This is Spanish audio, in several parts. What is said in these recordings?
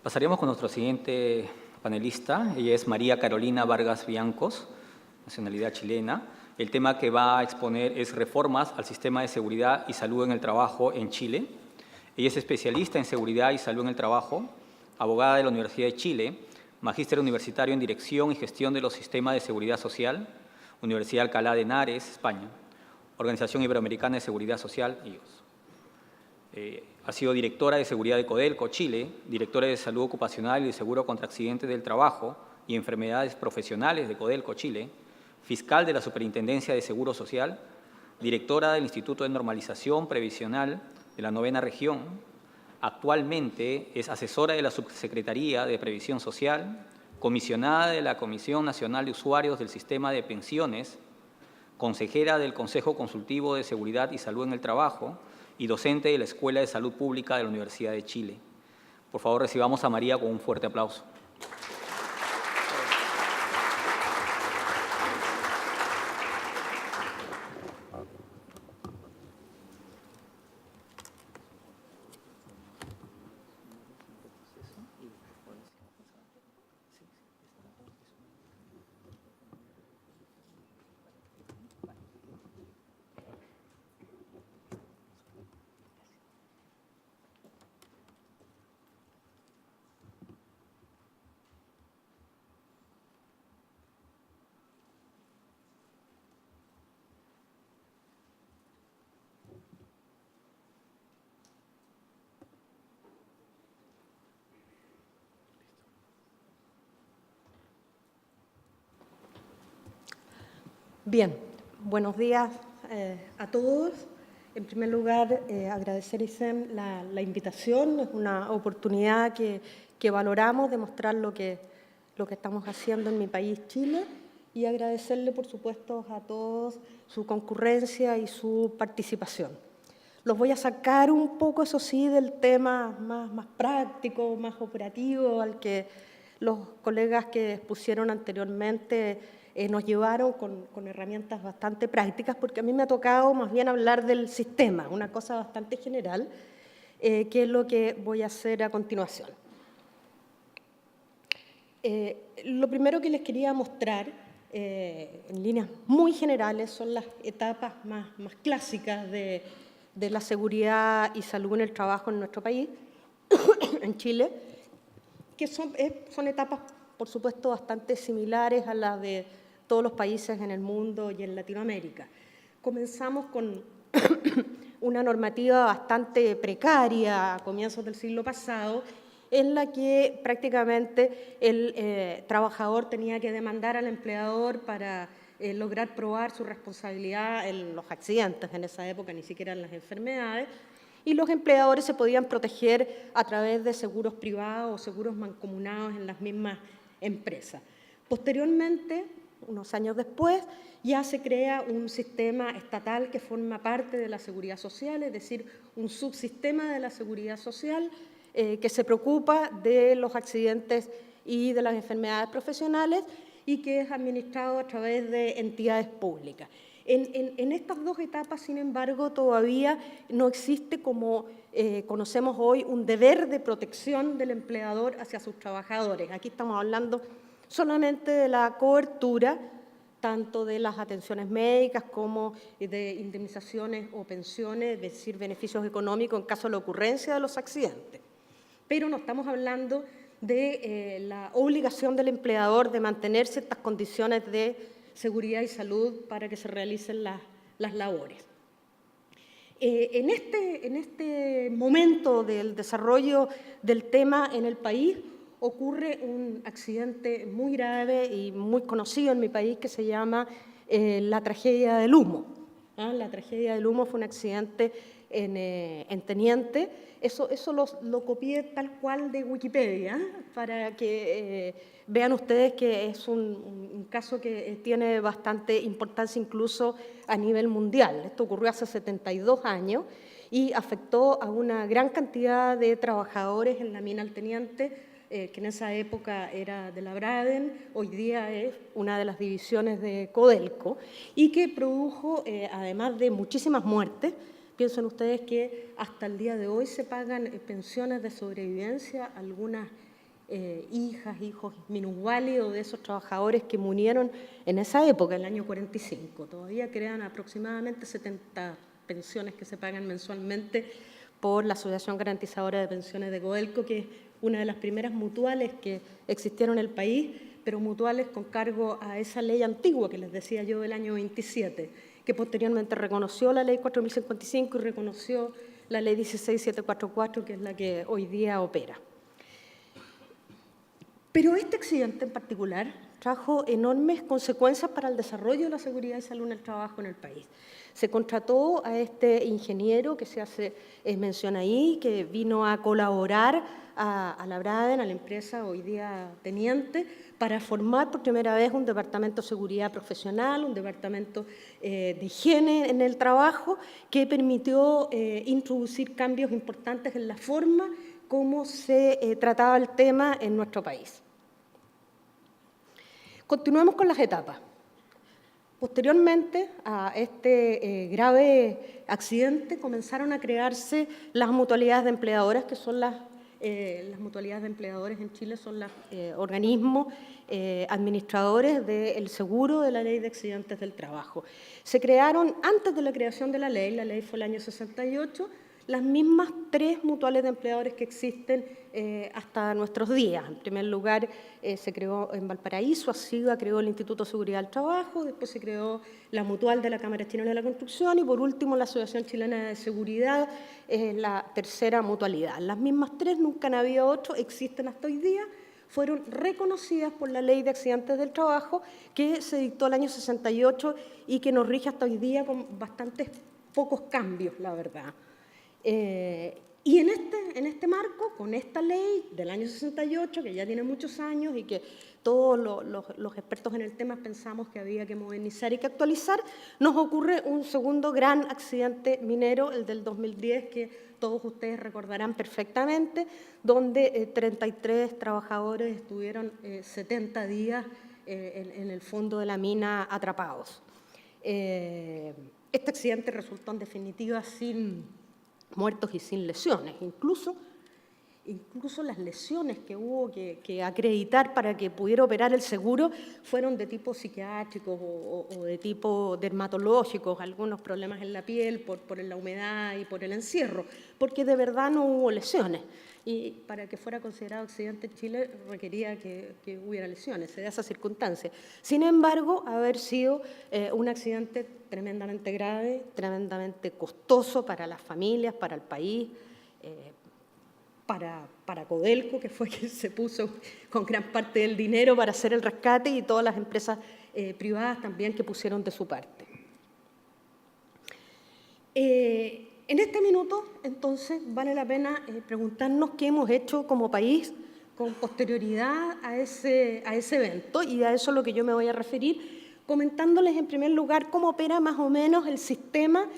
Pasaríamos con nuestro siguiente panelista. Ella es María Carolina Vargas Viancos, nacionalidad chilena. El tema que va a exponer es reformas al sistema de seguridad y salud en el trabajo en Chile. Ella es especialista en seguridad y salud en el trabajo, abogada de la Universidad de Chile, magíster universitario en Dirección y Gestión de los Sistemas de Seguridad Social, Universidad Alcalá de Henares, España, Organización Iberoamericana de Seguridad Social, IOS. Ha sido directora de Seguridad de Codelco, Chile, directora de Salud Ocupacional y de Seguro contra Accidentes del Trabajo y Enfermedades Profesionales de Codelco, Chile, fiscal de la Superintendencia de Seguro Social, directora del Instituto de Normalización Previsional de la 9ª Región. Actualmente es asesora de la Subsecretaría de Previsión Social, comisionada de la Comisión Nacional de Usuarios del Sistema de Pensiones, consejera del Consejo Consultivo de Seguridad y Salud en el Trabajo y docente de la Escuela de Salud Pública de la Universidad de Chile. Por favor, recibamos a María con un fuerte aplauso. Bien, buenos días a todos. En primer lugar, agradecer a ISEM la invitación. Es una oportunidad que valoramos de mostrar lo que estamos haciendo en mi país, Chile, y agradecerle, por supuesto, a todos su concurrencia y su participación. Los voy a sacar un poco, eso sí, del tema más práctico, más operativo, al que los colegas que expusieron anteriormente nos llevaron con herramientas bastante prácticas, porque a mí me ha tocado más bien hablar del sistema, una cosa bastante general, que es lo que voy a hacer a continuación. Lo primero que les quería mostrar, en líneas muy generales, son las etapas más clásicas de la seguridad y salud en el trabajo en nuestro país, en Chile, que son etapas, por supuesto, bastante similares a las de todos los países en el mundo y en Latinoamérica. Comenzamos con una normativa bastante precaria a comienzos del siglo pasado, en la que prácticamente el trabajador tenía que demandar al empleador para lograr probar su responsabilidad en los accidentes, en esa época ni siquiera en las enfermedades, y los empleadores se podían proteger a través de seguros privados o seguros mancomunados en las mismas empresas. Posteriormente, unos años después, ya se crea un sistema estatal que forma parte de la seguridad social, es decir, un subsistema de la seguridad social que se preocupa de los accidentes y de las enfermedades profesionales y que es administrado a través de entidades públicas. En estas dos etapas, sin embargo, todavía no existe, como conocemos hoy, un deber de protección del empleador hacia sus trabajadores. Aquí estamos hablando solamente de la cobertura, tanto de las atenciones médicas como de indemnizaciones o pensiones, es decir, beneficios económicos en caso de la ocurrencia de los accidentes. Pero no estamos hablando de la obligación del empleador de mantener ciertas condiciones de seguridad y salud para que se realicen las labores. En este momento del desarrollo del tema en el país, ocurre un accidente muy grave y muy conocido en mi país que se llama la tragedia del Humo. La tragedia del Humo fue un accidente en Teniente. Eso lo copié tal cual de Wikipedia, para que vean ustedes que es un caso que tiene bastante importancia incluso a nivel mundial. Esto ocurrió hace 72 años y afectó a una gran cantidad de trabajadores en la mina El Teniente, que en esa época era de la Braden, hoy día es una de las divisiones de Codelco, y que produjo, además de muchísimas muertes, piensen ustedes que hasta el día de hoy se pagan pensiones de sobrevivencia a algunas hijas, hijos minusválidos de esos trabajadores que murieron en esa época, el año 45. Todavía quedan aproximadamente 70 pensiones que se pagan mensualmente por la Asociación Garantizadora de Pensiones de Codelco, que es una de las primeras mutuales que existieron en el país, pero mutuales con cargo a esa ley antigua que les decía yo del año 27, que posteriormente reconoció la ley 4055 y reconoció la ley 16744, que es la que hoy día opera. Pero este accidente en particular trajo enormes consecuencias para el desarrollo de la seguridad y salud en el trabajo en el país. Se contrató a este ingeniero que se hace mención ahí, que vino a colaborar a la Braden, a la empresa hoy día teniente, para formar por primera vez un departamento de seguridad profesional, un departamento de higiene en el trabajo, que permitió introducir cambios importantes en la forma como se trataba el tema en nuestro país. Continuemos con las etapas. Posteriormente a este grave accidente comenzaron a crearse las mutualidades de empleadoras, que son las mutualidades de empleadores en Chile, son los organismos administradores del seguro de la Ley de Accidentes del Trabajo. Se crearon antes de la creación de la ley fue el año 68, las mismas 3 mutuales de empleadores que existen hasta nuestros días. En primer lugar, se creó en Valparaíso, ASIGA creó el Instituto de Seguridad del Trabajo, después se creó la Mutual de la Cámara Chilena de la Construcción y, por último, la Asociación Chilena de Seguridad, la tercera mutualidad. Las mismas 3, nunca han habido 8, existen hasta hoy día, fueron reconocidas por la Ley de Accidentes del Trabajo, que se dictó el año 68 y que nos rige hasta hoy día con bastantes pocos cambios, la verdad. Y en este marco, con esta ley del año 68, que ya tiene muchos años y que todos los expertos en el tema pensamos que había que modernizar y que actualizar, nos ocurre un segundo gran accidente minero, el del 2010, que todos ustedes recordarán perfectamente, donde 33 trabajadores estuvieron 70 días en el fondo de la mina atrapados. Este accidente resultó en definitiva sin muertos y sin lesiones. Incluso las lesiones que hubo que acreditar para que pudiera operar el seguro fueron de tipo psiquiátrico o de tipo dermatológico, algunos problemas en la piel por la humedad y por el encierro, porque de verdad no hubo lesiones. Y para que fuera considerado accidente en Chile requería que hubiera lesiones, se da esa circunstancia. Sin embargo, haber sido un accidente tremendamente grave, tremendamente costoso para las familias, para el país, para Codelco, que fue quien se puso con gran parte del dinero para hacer el rescate, y todas las empresas privadas también que pusieron de su parte. En este minuto, entonces, vale la pena preguntarnos qué hemos hecho como país con posterioridad a ese evento, y a eso es lo que yo me voy a referir, comentándoles en primer lugar cómo opera más o menos el sistema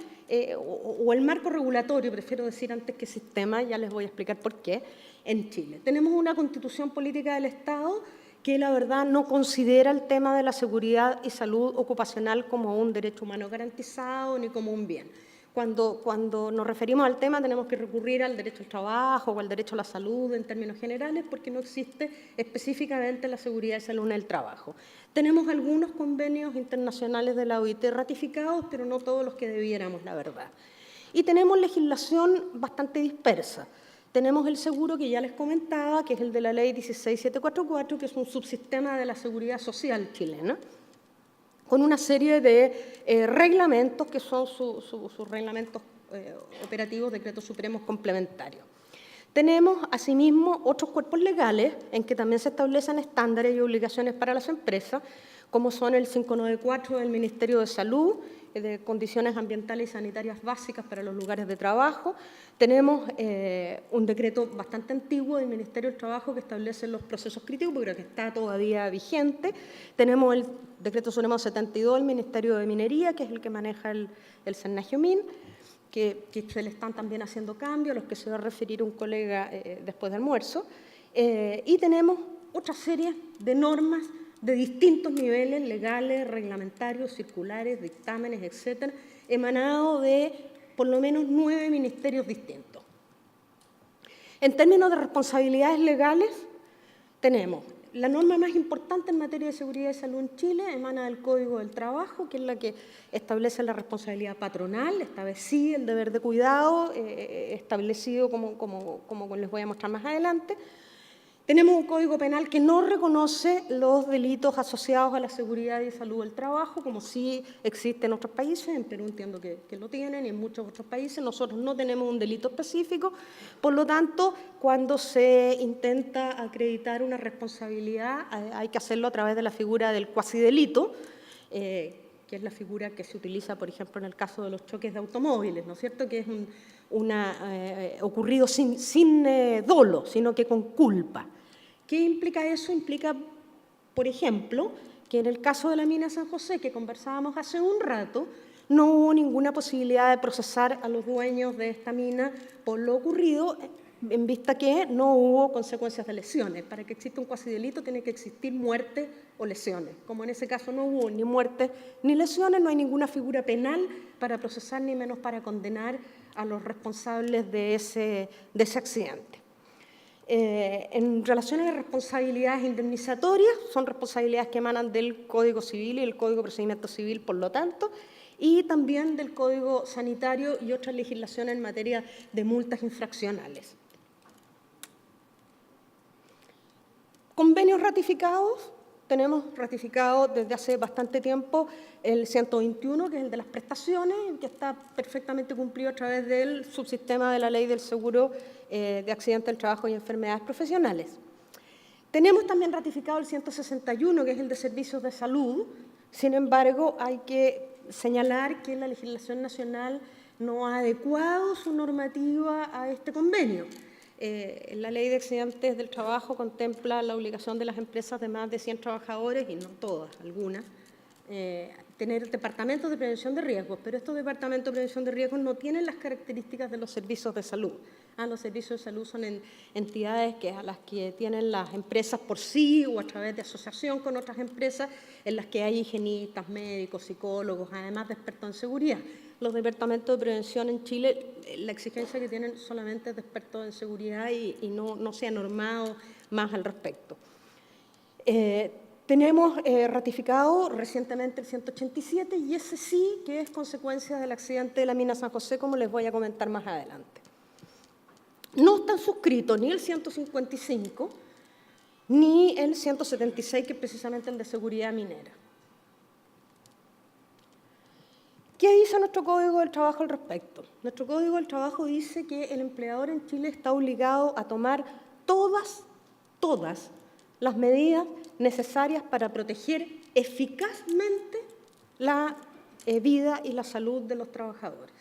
o el marco regulatorio, prefiero decir antes que sistema, ya les voy a explicar por qué, en Chile. Tenemos una Constitución Política del Estado que la verdad no considera el tema de la seguridad y salud ocupacional como un derecho humano garantizado ni como un bien. Cuando nos referimos al tema tenemos que recurrir al derecho al trabajo o al derecho a la salud en términos generales, porque no existe específicamente la seguridad y salud en el trabajo. Tenemos algunos convenios internacionales de la OIT ratificados, pero no todos los que debiéramos, la verdad. Y tenemos legislación bastante dispersa. Tenemos el seguro que ya les comentaba, que es el de la ley 16744, que es un subsistema de la seguridad social chilena, con una serie de reglamentos que son sus reglamentos operativos, decretos supremos complementarios. Tenemos, asimismo, otros cuerpos legales en que también se establecen estándares y obligaciones para las empresas, como son el 594 del Ministerio de Salud, de condiciones ambientales y sanitarias básicas para los lugares de trabajo. Tenemos un decreto bastante antiguo del Ministerio del Trabajo que establece los procesos críticos, pero que está todavía vigente. Tenemos el decreto supremo 72 del Ministerio de Minería, que es el que maneja el Senagiomin, que se le están también haciendo cambios, a los que se va a referir un colega después del almuerzo. Y tenemos otra serie de normas de distintos niveles legales, reglamentarios, circulares, dictámenes, etcétera, emanados de por lo menos 9 ministerios distintos. En términos de responsabilidades legales, tenemos la norma más importante en materia de seguridad y salud en Chile, emana del Código del Trabajo, que es la que establece la responsabilidad patronal, establece el deber de cuidado, establecido como les voy a mostrar más adelante. Tenemos un Código Penal que no reconoce los delitos asociados a la seguridad y salud del trabajo, como sí existe en otros países. En Perú entiendo que lo tienen, y en muchos otros países. Nosotros no tenemos un delito específico. Por lo tanto, cuando se intenta acreditar una responsabilidad, hay que hacerlo a través de la figura del cuasidelito, que es la figura que se utiliza, por ejemplo, en el caso de los choques de automóviles, ¿no es cierto?, que es ocurrido sin dolo, sino que con culpa. ¿Qué implica eso? Implica, por ejemplo, que en el caso de la mina San José, que conversábamos hace un rato, no hubo ninguna posibilidad de procesar a los dueños de esta mina por lo ocurrido, en vista que no hubo consecuencias de lesiones. Para que exista un cuasidelito tiene que existir muerte o lesiones. Como en ese caso no hubo ni muerte ni lesiones, no hay ninguna figura penal para procesar, ni menos para condenar a los responsables de ese accidente. En relación a las responsabilidades indemnizatorias, son responsabilidades que emanan del Código Civil y el Código de Procedimiento Civil, por lo tanto, y también del Código Sanitario y otras legislaciones en materia de multas infraccionales. Convenios ratificados. Tenemos ratificado desde hace bastante tiempo el 121, que es el de las prestaciones, que está perfectamente cumplido a través del subsistema de la Ley del Seguro de Accidentes del Trabajo y Enfermedades Profesionales. Tenemos también ratificado el 161, que es el de servicios de salud. Sin embargo, hay que señalar que la legislación nacional no ha adecuado su normativa a este convenio. La Ley de Accidentes del Trabajo contempla la obligación de las empresas de más de 100 trabajadores, y no todas, algunas, tener departamentos de prevención de riesgos, pero estos departamentos de prevención de riesgos no tienen las características de los servicios de salud. Los servicios de salud son entidades a las que tienen las empresas por sí o a través de asociación con otras empresas, en las que hay higienistas, médicos, psicólogos, además de expertos en seguridad. Los departamentos de prevención en Chile, la exigencia que tienen solamente es de expertos en seguridad y no se ha normado más al respecto. Tenemos ratificado recientemente el 187, y ese sí que es consecuencia del accidente de la mina San José, como les voy a comentar más adelante. No están suscritos ni el 155 ni el 176, que es precisamente el de seguridad minera. ¿Qué dice nuestro Código del Trabajo al respecto? Nuestro Código del Trabajo dice que el empleador en Chile está obligado a tomar todas las medidas necesarias para proteger eficazmente la vida y la salud de los trabajadores.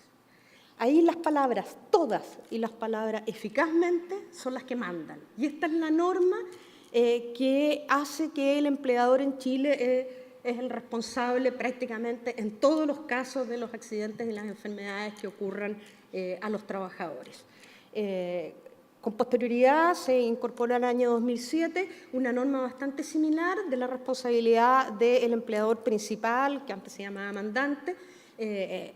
Ahí las palabras todas y las palabras eficazmente son las que mandan. Y esta es la norma que hace que el empleador en Chile es el responsable prácticamente en todos los casos de los accidentes y las enfermedades que ocurran a los trabajadores. Con posterioridad se incorporó en el año 2007 una norma bastante similar de la responsabilidad del empleador principal, que antes se llamaba mandante,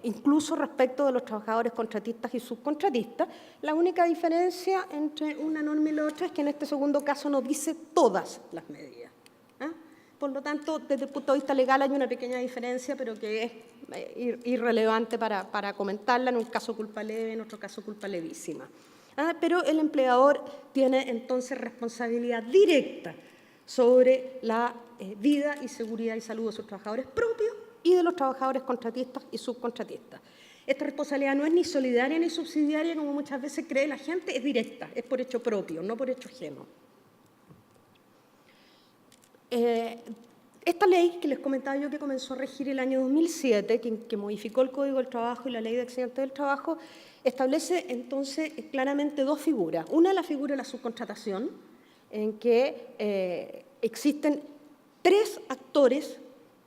incluso respecto de los trabajadores contratistas y subcontratistas. La única diferencia entre una norma y la otra es que en este segundo caso no dice todas las medidas. Por lo tanto, desde el punto de vista legal hay una pequeña diferencia, pero que es irrelevante para comentarla. En un caso culpa leve, en otro caso culpa levísima. Pero el empleador tiene entonces responsabilidad directa sobre la vida y seguridad y salud de sus trabajadores propios y de los trabajadores contratistas y subcontratistas. Esta responsabilidad no es ni solidaria ni subsidiaria, como muchas veces cree la gente, es directa, es por hecho propio, no por hecho ajeno. Esta ley que les comentaba yo, que comenzó a regir el año 2007, que modificó el Código del Trabajo y la Ley de Accidentes del Trabajo, establece entonces claramente dos figuras. Una, la figura de la subcontratación, en que existen tres actores: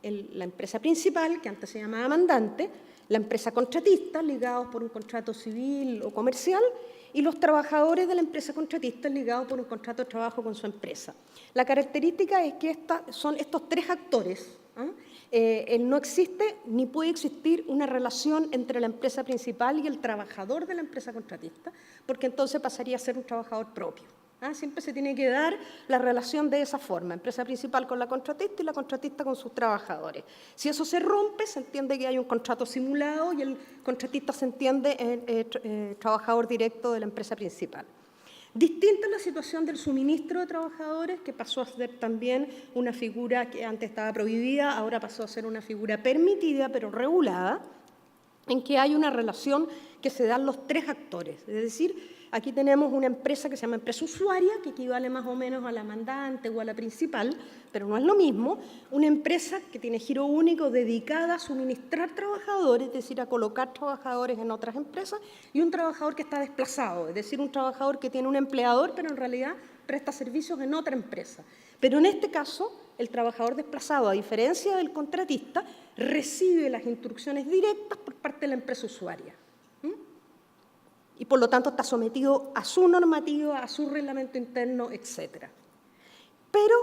la empresa principal, que antes se llamaba mandante, la empresa contratista, ligados por un contrato civil o comercial, y los trabajadores de la empresa contratista ligados por un contrato de trabajo con su empresa. La característica es que son estos tres actores. No existe ni puede existir una relación entre la empresa principal y el trabajador de la empresa contratista, porque entonces pasaría a ser un trabajador propio. Siempre se tiene que dar la relación de esa forma, empresa principal con la contratista y la contratista con sus trabajadores. Si eso se rompe, se entiende que hay un contrato simulado y el contratista se entiende trabajador directo de la empresa principal. Distinta es la situación del suministro de trabajadores, que pasó a ser también una figura que antes estaba prohibida, ahora pasó a ser una figura permitida, pero regulada, en que hay una relación que se dan los tres actores. Es decir, aquí tenemos una empresa que se llama empresa usuaria, que equivale más o menos a la mandante o a la principal, pero no es lo mismo. Una empresa que tiene giro único dedicada a suministrar trabajadores, es decir, a colocar trabajadores en otras empresas, y un trabajador que está desplazado, es decir, un trabajador que tiene un empleador, pero en realidad presta servicios en otra empresa. Pero en este caso, el trabajador desplazado, a diferencia del contratista, recibe las instrucciones directas por parte de la empresa usuaria. Y por lo tanto está sometido a su normativa, a su reglamento interno, etc. Pero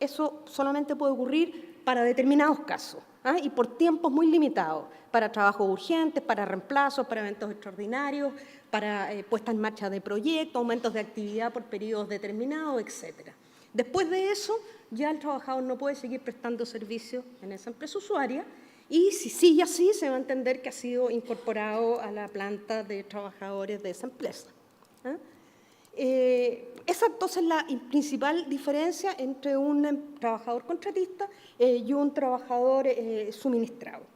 eso solamente puede ocurrir para determinados casos, y por tiempos muy limitados, para trabajos urgentes, para reemplazos, para eventos extraordinarios, para puesta en marcha de proyectos, aumentos de actividad por periodos determinados, etc. Después de eso, ya el trabajador no puede seguir prestando servicios en esa empresa usuaria, y si sigue así, se va a entender que ha sido incorporado a la planta de trabajadores de esa empresa. Esa entonces es la principal diferencia entre un trabajador contratista y un trabajador suministrado.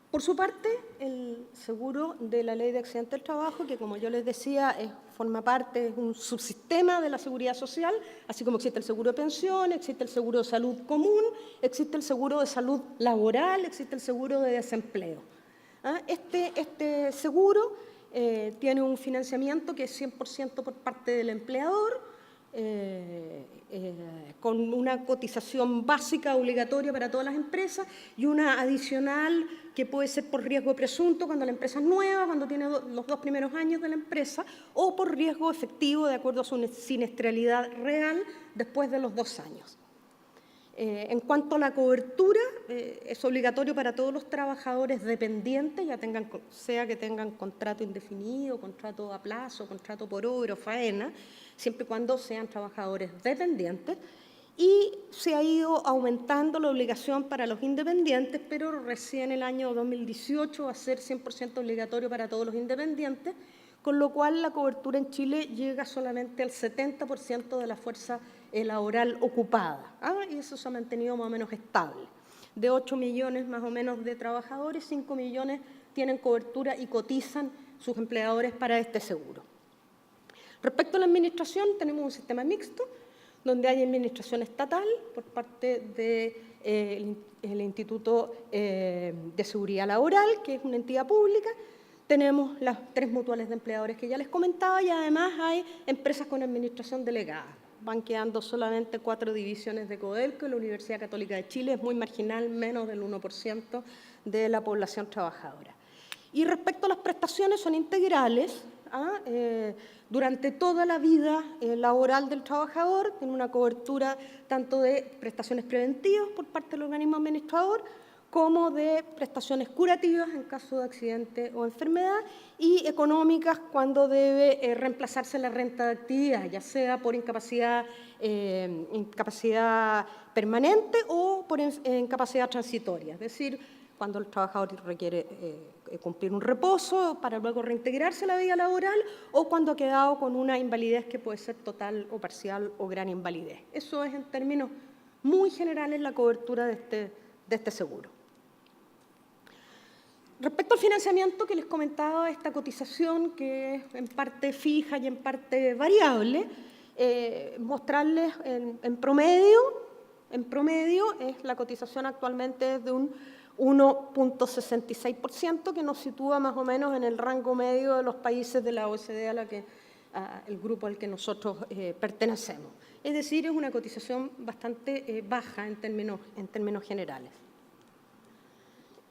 Por su parte, el seguro de la Ley de Accidentes del Trabajo, que como yo les decía, forma parte, es un subsistema de la seguridad social, así como existe el seguro de pensión, existe el seguro de salud común, existe el seguro de salud laboral, existe el seguro de desempleo. Este seguro tiene un financiamiento que es 100% por parte del empleador, con una cotización básica obligatoria para todas las empresas y una adicional que puede ser por riesgo presunto cuando la empresa es nueva, cuando tiene los 2 primeros años de la empresa, o por riesgo efectivo de acuerdo a su siniestralidad real después de los 2 años. En cuanto a la cobertura, es obligatorio para todos los trabajadores dependientes, sea que tengan contrato indefinido, contrato a plazo, contrato por obra o faena, siempre y cuando sean trabajadores dependientes, y se ha ido aumentando la obligación para los independientes, pero recién el año 2018 va a ser 100% obligatorio para todos los independientes, con lo cual la cobertura en Chile llega solamente al 70% de la fuerza laboral ocupada, y eso se ha mantenido más o menos estable. De 8 millones más o menos de trabajadores, 5 millones tienen cobertura y cotizan sus empleadores para este seguro. Respecto a la administración, tenemos un sistema mixto, donde hay administración estatal por parte del Instituto de Seguridad Laboral, que es una entidad pública. Tenemos las 3 mutuales de empleadores que ya les comentaba, y además hay empresas con administración delegada. Van quedando solamente 4 divisiones de Codelco, y la Universidad Católica de Chile es muy marginal, menos del 1% de la población trabajadora. Y respecto a las prestaciones, son integrales, durante toda la vida laboral del trabajador, tiene una cobertura tanto de prestaciones preventivas por parte del organismo administrador, como de prestaciones curativas en caso de accidente o enfermedad, y económicas cuando debe reemplazarse la renta de actividad, ya sea por incapacidad permanente o por incapacidad transitoria, es decir, cuando el trabajador requiere cumplir un reposo para luego reintegrarse a la vida laboral, o cuando ha quedado con una invalidez que puede ser total o parcial o gran invalidez. Eso es en términos muy generales la cobertura de este seguro. Respecto al financiamiento que les comentaba, esta cotización que es en parte fija y en parte variable, mostrarles en promedio es la cotización actualmente es de un 1.66%, que nos sitúa más o menos en el rango medio de los países de la OCDE, el grupo al que nosotros pertenecemos. Es decir, es una cotización bastante baja en términos generales.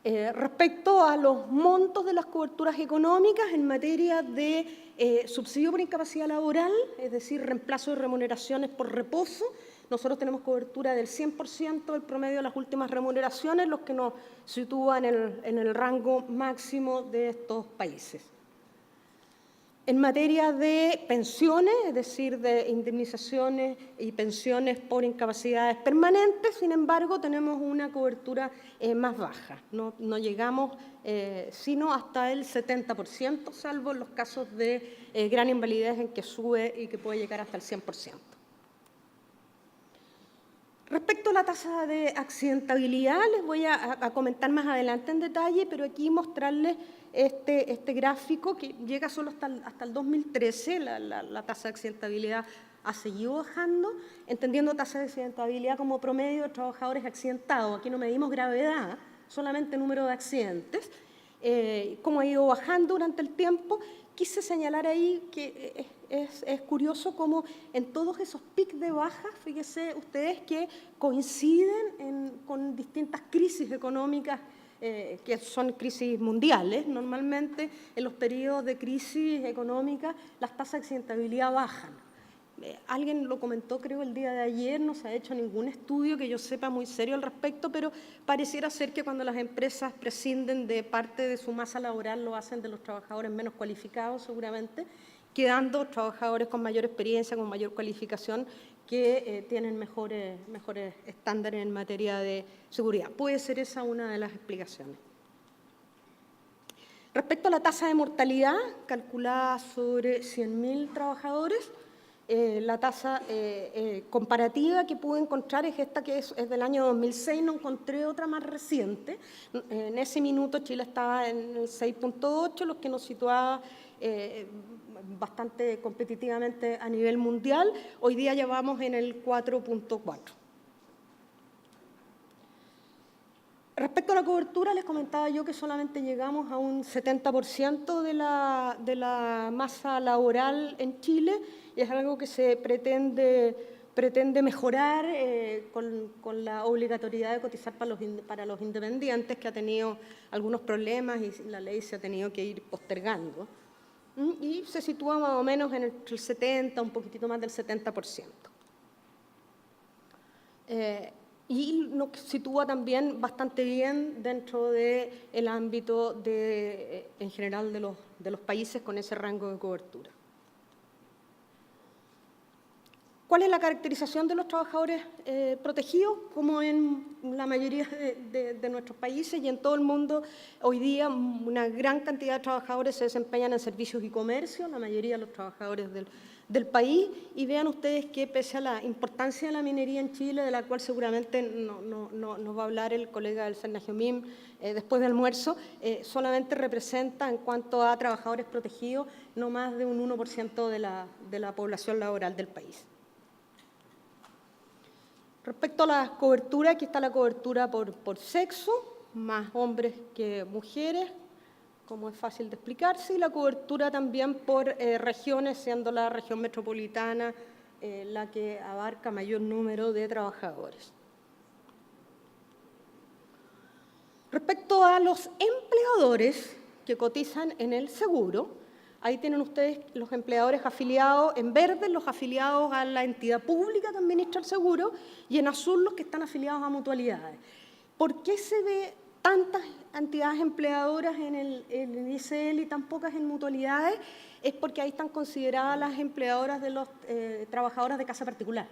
Respecto a los montos de las coberturas económicas en materia de subsidio por incapacidad laboral, es decir, reemplazo de remuneraciones por reposo, nosotros tenemos cobertura del 100% del promedio de las últimas remuneraciones, los que nos sitúan en el rango máximo de estos países. En materia de pensiones, es decir, de indemnizaciones y pensiones por incapacidades permanentes, sin embargo, tenemos una cobertura más baja. No llegamos sino hasta el 70%, salvo en los casos de gran invalidez en que sube y que puede llegar hasta el 100%. Respecto a la tasa de accidentabilidad, les voy a comentar más adelante en detalle, pero aquí mostrarles este gráfico que llega solo hasta el 2013, la tasa de accidentabilidad ha seguido bajando, entendiendo tasa de accidentabilidad como promedio de trabajadores accidentados. Aquí no medimos gravedad, solamente número de accidentes. Cómo ha ido bajando durante el tiempo. Quise señalar ahí que es curioso cómo en todos esos picos de baja, fíjense ustedes que coinciden con distintas crisis económicas que son crisis mundiales. Normalmente en los periodos de crisis económica las tasas de accidentabilidad bajan. Alguien lo comentó, creo, el día de ayer, no se ha hecho ningún estudio que yo sepa muy serio al respecto, pero pareciera ser que cuando las empresas prescinden de parte de su masa laboral lo hacen de los trabajadores menos cualificados seguramente, quedando trabajadores con mayor experiencia, con mayor cualificación, que tienen mejores estándares en materia de seguridad. Puede ser esa una de las explicaciones. Respecto a la tasa de mortalidad, calculada sobre 100.000 trabajadores, la tasa comparativa que pude encontrar es esta, que es del año 2006, no encontré otra más reciente. En ese minuto Chile estaba en el 6.8, lo que nos situaba bastante competitivamente a nivel mundial. Hoy día ya vamos en el 4.4. Respecto a la cobertura, les comentaba yo que solamente llegamos a un 70% de la masa laboral en Chile, y es algo que se pretende mejorar con la obligatoriedad de cotizar para los independientes, que ha tenido algunos problemas y la ley se ha tenido que ir postergando. Y se sitúa más o menos en el 70, un poquitito más del 70%. Y nos sitúa también bastante bien dentro del ámbito en general de los países con ese rango de cobertura. ¿Cuál es la caracterización de los trabajadores protegidos? Como en la mayoría de nuestros países y en todo el mundo, hoy día una gran cantidad de trabajadores se desempeñan en servicios y comercio, la mayoría de los trabajadores del país, y vean ustedes que pese a la importancia de la minería en Chile, de la cual seguramente nos va a hablar el colega del Cernagiomim después del almuerzo, solamente representa en cuanto a trabajadores protegidos no más de un 1% de la población laboral del país. Respecto a la cobertura, aquí está la cobertura por sexo, más hombres que mujeres, como es fácil de explicarse, y la cobertura también por regiones, siendo la región metropolitana la que abarca mayor número de trabajadores. Respecto a los empleadores que cotizan en el seguro, ahí tienen ustedes los empleadores afiliados en verde, los afiliados a la entidad pública que administra el seguro, y en azul los que están afiliados a mutualidades. ¿Por qué se ve tantas entidades empleadoras en el ICL y tan pocas en mutualidades? Es porque ahí están consideradas las empleadoras de los trabajadoras de casa particular.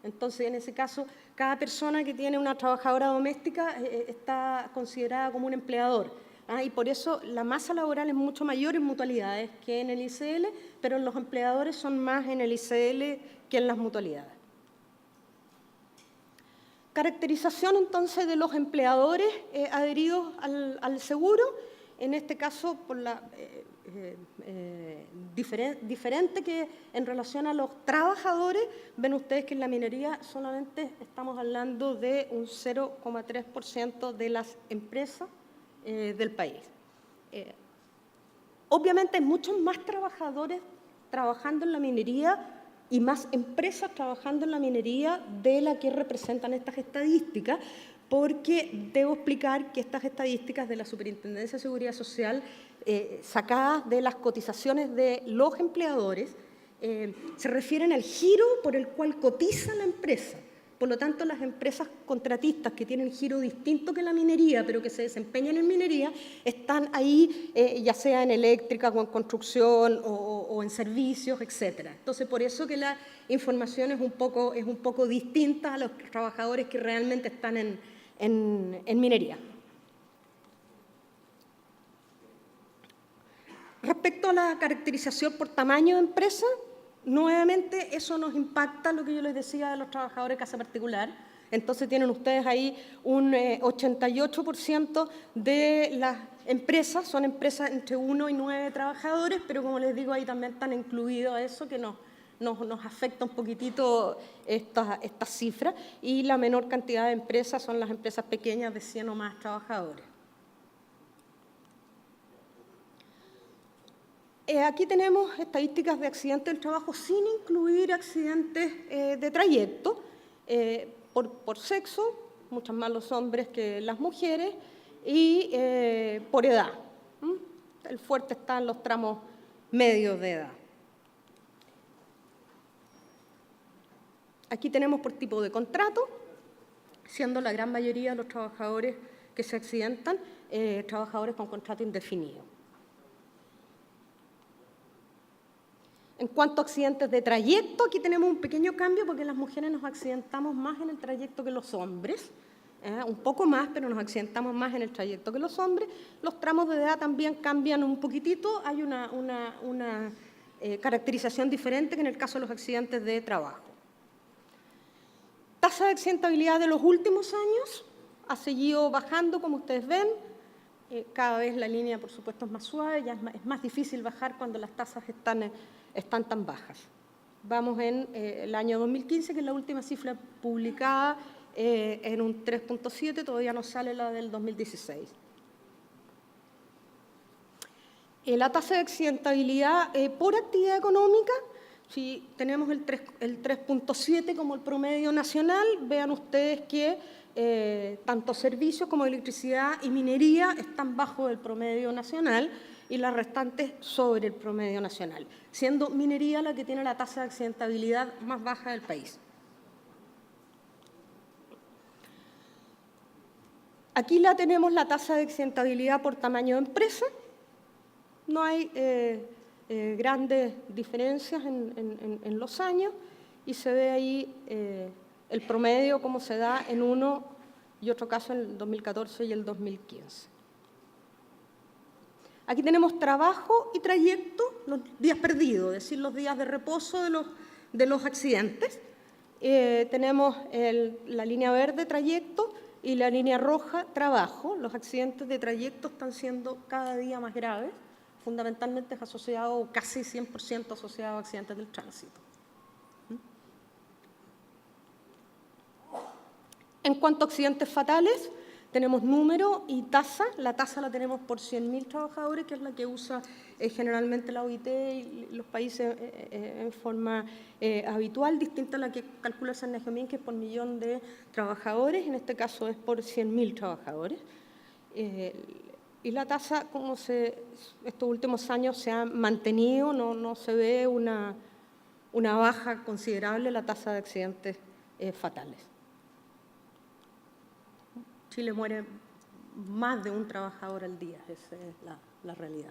Entonces, en ese caso, cada persona que tiene una trabajadora doméstica está considerada como un empleador. Y por eso la masa laboral es mucho mayor en mutualidades que en el ICL, pero los empleadores son más en el ICL que en las mutualidades. Caracterización entonces de los empleadores adheridos al seguro, en este caso por la diferente que en relación a los trabajadores. Ven ustedes que en la minería solamente estamos hablando de un 0,3% de las empresas del país. Obviamente hay muchos más trabajadores trabajando en la minería y más empresas trabajando en la minería de la que representan estas estadísticas, porque debo explicar que estas estadísticas de la Superintendencia de Seguridad Social, sacadas de las cotizaciones de los empleadores, se refieren al giro por el cual cotiza la empresa. Por lo tanto, las empresas contratistas que tienen giro distinto que la minería, pero que se desempeñan en minería, están ahí, ya sea en eléctrica o en construcción o en servicios, etc. Entonces, por eso que la información es un poco distinta a los trabajadores que realmente están en minería. Respecto a la caracterización por tamaño de empresa, nuevamente eso nos impacta lo que yo les decía de los trabajadores de casa particular. Entonces tienen ustedes ahí un 88% de las empresas, son empresas entre 1 y 9 trabajadores, pero como les digo, ahí también están incluidos eso que nos afecta un poquitito estas cifras, y la menor cantidad de empresas son las empresas pequeñas de 100 o más trabajadores. Aquí tenemos estadísticas de accidentes del trabajo sin incluir accidentes de trayecto, por sexo, muchos más los hombres que las mujeres, y por edad. El fuerte está en los tramos medios de edad. Aquí tenemos por tipo de contrato, siendo la gran mayoría de los trabajadores que se accidentan trabajadores con contrato indefinido. En cuanto a accidentes de trayecto, aquí tenemos un pequeño cambio porque las mujeres nos accidentamos más en el trayecto que los hombres, un poco más, pero nos accidentamos más en el trayecto que los hombres. Los tramos de edad también cambian un poquitito, hay una caracterización diferente que en el caso de los accidentes de trabajo. Tasa de accidentabilidad de los últimos años ha seguido bajando, como ustedes ven. Cada vez la línea, por supuesto, es más suave, ya es más difícil bajar cuando las tasas están tan bajas. Vamos en el año 2015, que es la última cifra publicada, en un 3.7, todavía no sale la del 2016. La tasa de accidentabilidad por actividad económica, si tenemos el 3.7 como el promedio nacional, vean ustedes que tanto servicios como electricidad y minería están bajo el promedio nacional y las restantes sobre el promedio nacional, siendo minería la que tiene la tasa de accidentabilidad más baja del país. Aquí tenemos la tasa de accidentabilidad por tamaño de empresa. No hay grandes diferencias en los años y se ve ahí el promedio como se da en uno y otro caso en el 2014 y el 2015. Aquí tenemos trabajo y trayecto, los días perdidos, es decir, los días de reposo de los accidentes. Tenemos la línea verde, trayecto, y la línea roja, trabajo. Los accidentes de trayecto están siendo cada día más graves, fundamentalmente es asociado, casi 100% asociado a accidentes del tránsito. En cuanto a accidentes fatales, tenemos número y tasa. La tasa la tenemos por 100.000 trabajadores, que es la que usa generalmente la OIT y los países en forma habitual, distinta a la que calcula el Cernagiomín, que es por millón de trabajadores. En este caso es por 100.000 trabajadores. Y la tasa, como estos últimos años se ha mantenido, no se ve una baja considerable en la tasa de accidentes fatales. Chile muere más de un trabajador al día, esa es la realidad.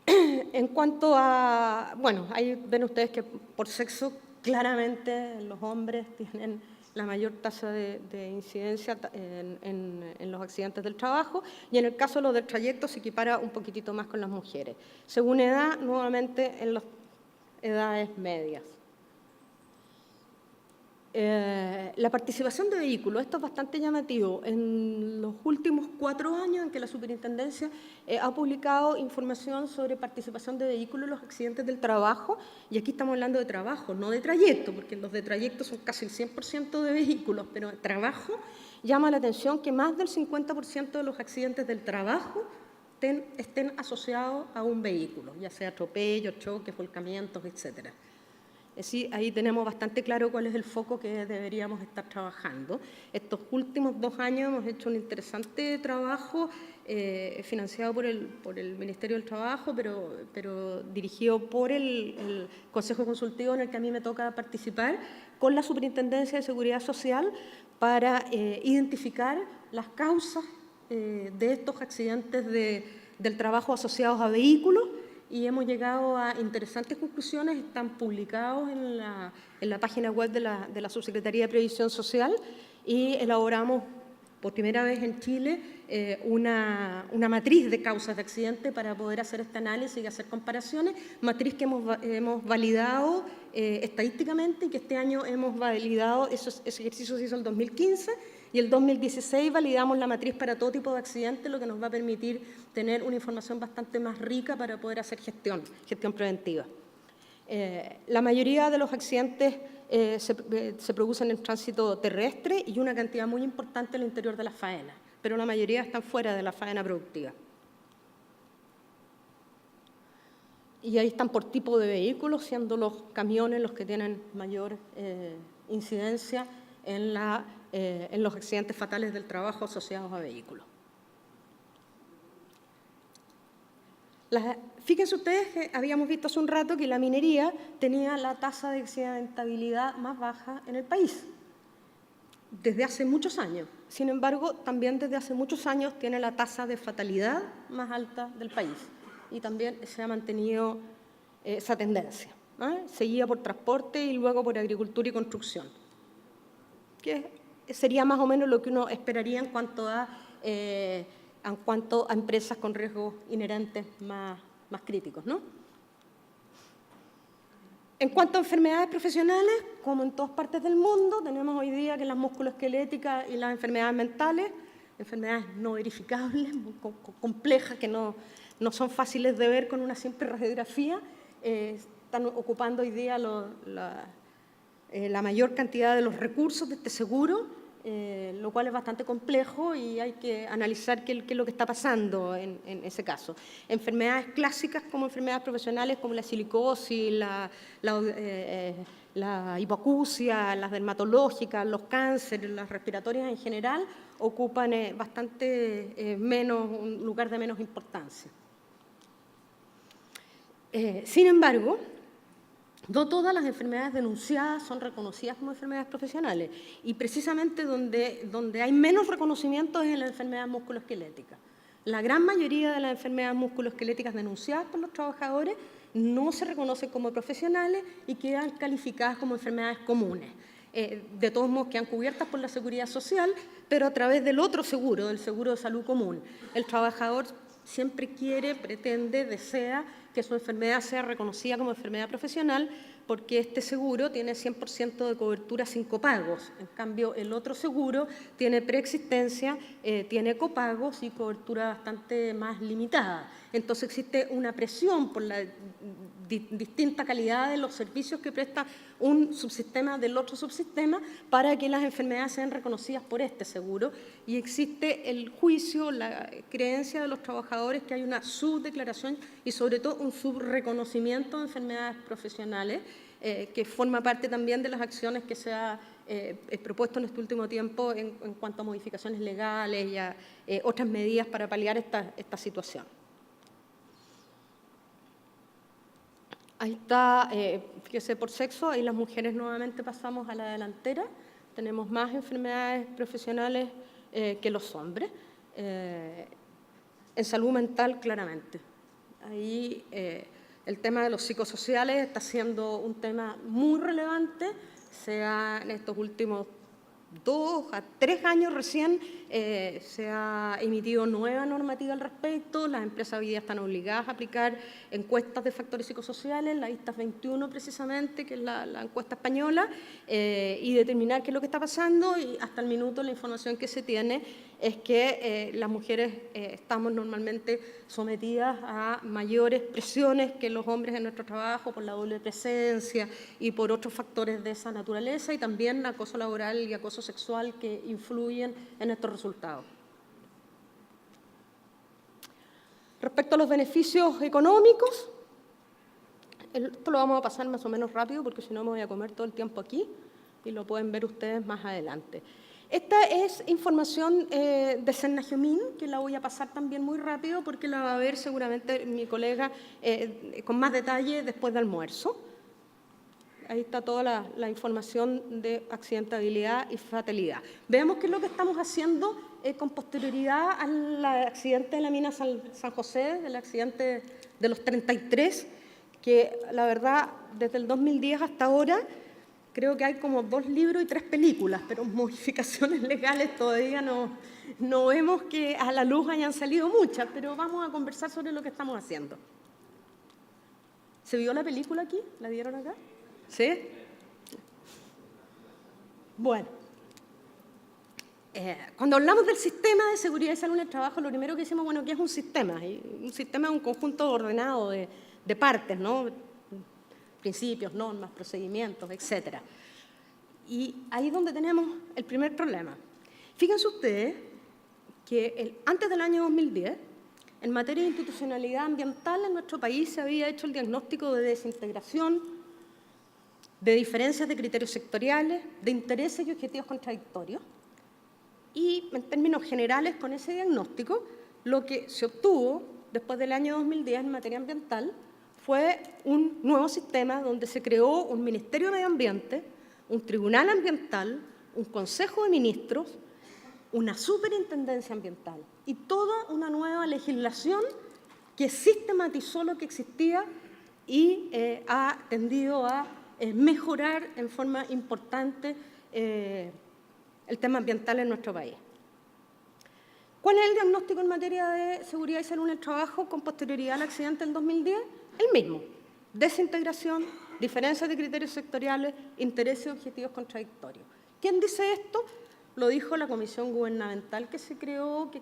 En cuanto a, bueno, ahí ven ustedes que por sexo claramente los hombres tienen la mayor tasa de incidencia en los accidentes del trabajo, y en el caso de los del trayecto se equipara un poquitito más con las mujeres. Según edad, nuevamente en las edades medias. La participación de vehículos, esto es bastante llamativo. En los últimos 4 años en que la Superintendencia ha publicado información sobre participación de vehículos en los accidentes del trabajo, y aquí estamos hablando de trabajo, no de trayecto, porque los de trayecto son casi el 100% de vehículos, pero trabajo, llama la atención que más del 50% de los accidentes del trabajo estén asociados a un vehículo, ya sea atropellos, choques, volcamientos, etc. Sí, ahí tenemos bastante claro cuál es el foco que deberíamos estar trabajando. Estos últimos 2 años hemos hecho un interesante trabajo financiado por el Ministerio del Trabajo, pero dirigido por el Consejo Consultivo en el que a mí me toca participar, con la Superintendencia de Seguridad Social para identificar las causas de estos accidentes del trabajo asociados a vehículos, y hemos llegado a interesantes conclusiones. Están publicados en la página web de la Subsecretaría de Previsión Social, y elaboramos por primera vez en Chile una matriz de causas de accidente para poder hacer este análisis y hacer comparaciones, matriz que hemos validado estadísticamente y que este año hemos validado. Ese ejercicio se hizo en el 2015 y el 2016 validamos la matriz para todo tipo de accidentes, lo que nos va a permitir tener una información bastante más rica para poder hacer gestión preventiva. La mayoría de los accidentes se producen en tránsito terrestre y una cantidad muy importante en el interior de las faenas, pero la mayoría están fuera de la faena productiva. Y ahí están por tipo de vehículos, siendo los camiones los que tienen mayor incidencia en los accidentes fatales del trabajo asociados a vehículos. Fíjense ustedes que habíamos visto hace un rato que la minería tenía la tasa de accidentabilidad más baja en el país desde hace muchos años. Sin embargo, también desde hace muchos años tiene la tasa de fatalidad más alta del país, y también se ha mantenido esa tendencia, seguida por transporte y luego por agricultura y construcción, que sería más o menos lo que uno esperaría en cuanto a empresas con riesgos inherentes más críticos, ¿no? En cuanto a enfermedades profesionales, como en todas partes del mundo, tenemos hoy día que las musculoesqueléticas y las enfermedades mentales, enfermedades no verificables, muy complejas, que no son fáciles de ver con una simple radiografía, están ocupando hoy día la mayor cantidad de los recursos de este seguro, lo cual es bastante complejo y hay que analizar qué es lo que está pasando en ese caso. Enfermedades clásicas como enfermedades profesionales como la silicosis, la hipoacusia, las dermatológicas, los cánceres, las respiratorias en general, ocupan un lugar de menos importancia. Sin embargo, no todas las enfermedades denunciadas son reconocidas como enfermedades profesionales, y precisamente donde hay menos reconocimiento es en las enfermedades musculoesqueléticas. La gran mayoría de las enfermedades musculoesqueléticas denunciadas por los trabajadores no se reconocen como profesionales y quedan calificadas como enfermedades comunes. De todos modos quedan cubiertas por la Seguridad Social, pero a través del otro seguro, del seguro de salud común. El trabajador siempre pretende, desea que su enfermedad sea reconocida como enfermedad profesional, porque este seguro tiene 100% de cobertura sin copagos. En cambio, el otro seguro tiene preexistencia, tiene copagos y cobertura bastante más limitada. Entonces existe una presión por la distinta calidad de los servicios que presta un subsistema del otro subsistema para que las enfermedades sean reconocidas por este seguro, y existe el juicio, la creencia de los trabajadores que hay una subdeclaración y sobre todo un subreconocimiento de enfermedades profesionales, que forma parte también de las acciones que se ha propuesto en este último tiempo en cuanto a modificaciones legales y a otras medidas para paliar esta situación. Ahí está, fíjese, por sexo, ahí las mujeres nuevamente pasamos a la delantera, tenemos más enfermedades profesionales que los hombres. En salud mental, claramente. Ahí el tema de los psicosociales está siendo un tema muy relevante, en estos últimos 2 a 3 años recién se ha emitido nueva normativa al respecto. Las empresas hoy día están obligadas a aplicar encuestas de factores psicosociales, la ISTAS 21 precisamente, que es la encuesta española, y determinar qué es lo que está pasando. Y hasta el minuto la información que se tiene es que las mujeres estamos normalmente sometidas a mayores presiones que los hombres en nuestro trabajo por la doble presencia y por otros factores de esa naturaleza, y también acoso laboral y acoso sexual que influyen en estos resultados. Respecto a los beneficios económicos, Esto lo vamos a pasar más o menos rápido porque si no me voy a comer todo el tiempo aquí y lo pueden ver ustedes más adelante. Esta es información de Sennagiomín, que la voy a pasar también muy rápido porque la va a ver seguramente mi colega con más detalle después de almuerzo. Ahí está toda la información de accidentabilidad y fatalidad. Veamos qué es lo que estamos haciendo con posterioridad al accidente de la mina San José, el accidente de los 33, que la verdad desde el 2010 hasta ahora creo que hay como 2 libros y 3 películas, pero modificaciones legales todavía no vemos que a la luz hayan salido muchas, pero vamos a conversar sobre lo que estamos haciendo. ¿Se vio la película aquí? ¿La vieron acá? ¿Sí? Bueno, cuando hablamos del sistema de seguridad y salud en el trabajo, lo primero que decimos, bueno, ¿qué es un sistema? Y un sistema es un conjunto ordenado de partes, ¿no? Principios, normas, procedimientos, etc. Y ahí es donde tenemos el primer problema. Fíjense ustedes que antes del año 2010, en materia de institucionalidad ambiental en nuestro país se había hecho el diagnóstico de desintegración, de diferencias de criterios sectoriales, de intereses y objetivos contradictorios. Y en términos generales, con ese diagnóstico, lo que se obtuvo después del año 2010 en materia ambiental fue un nuevo sistema donde se creó un Ministerio de Medio Ambiente, un Tribunal Ambiental, un Consejo de Ministros, una Superintendencia Ambiental y toda una nueva legislación que sistematizó lo que existía y ha tendido a mejorar en forma importante el tema ambiental en nuestro país. ¿Cuál es el diagnóstico en materia de seguridad y salud en el trabajo con posterioridad al accidente del 2010? El mismo: desintegración, diferencias de criterios sectoriales, intereses y objetivos contradictorios. ¿Quién dice esto? Lo dijo la comisión gubernamental que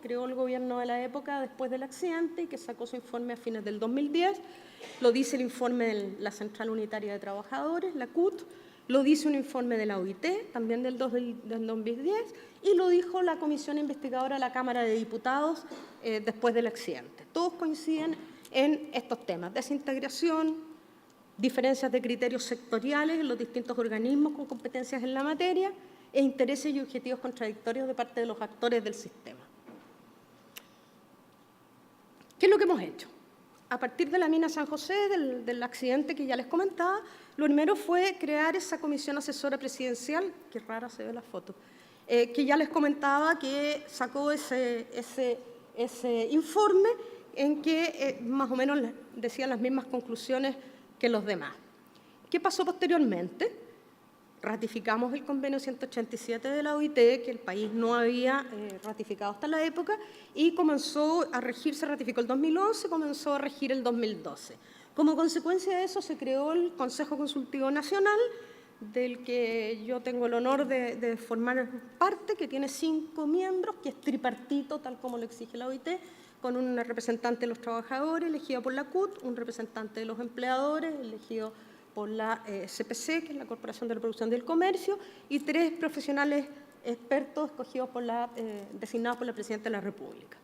creó el gobierno de la época después del accidente y que sacó su informe a fines del 2010. Lo dice el informe de la Central Unitaria de Trabajadores, la CUT, lo dice un informe de la OIT, también del 2010, y lo dijo la comisión investigadora de la Cámara de Diputados después del accidente. Todos coinciden en estos temas: desintegración, diferencias de criterios sectoriales en los distintos organismos con competencias en la materia e intereses y objetivos contradictorios de parte de los actores del sistema. ¿Qué es lo que hemos hecho? A partir de la mina San José, del accidente que ya les comentaba, lo primero fue crear esa comisión asesora presidencial, qué rara se ve la foto, que ya les comentaba que sacó ese informe en que más o menos decían las mismas conclusiones que los demás. ¿Qué pasó posteriormente? Ratificamos el convenio 187 de la OIT, que el país no había ratificado hasta la época, y comenzó a regir, se ratificó el 2011, comenzó a regir el 2012. Como consecuencia de eso se creó el Consejo Consultivo Nacional, del que yo tengo el honor de formar parte, que tiene 5 miembros, que es tripartito, tal como lo exige la OIT, con un representante de los trabajadores, elegido por la CUT, un representante de los empleadores, elegido por la CPC, que es la Corporación de la Producción del Comercio, y 3 profesionales expertos escogidos designados por la Presidenta de la República.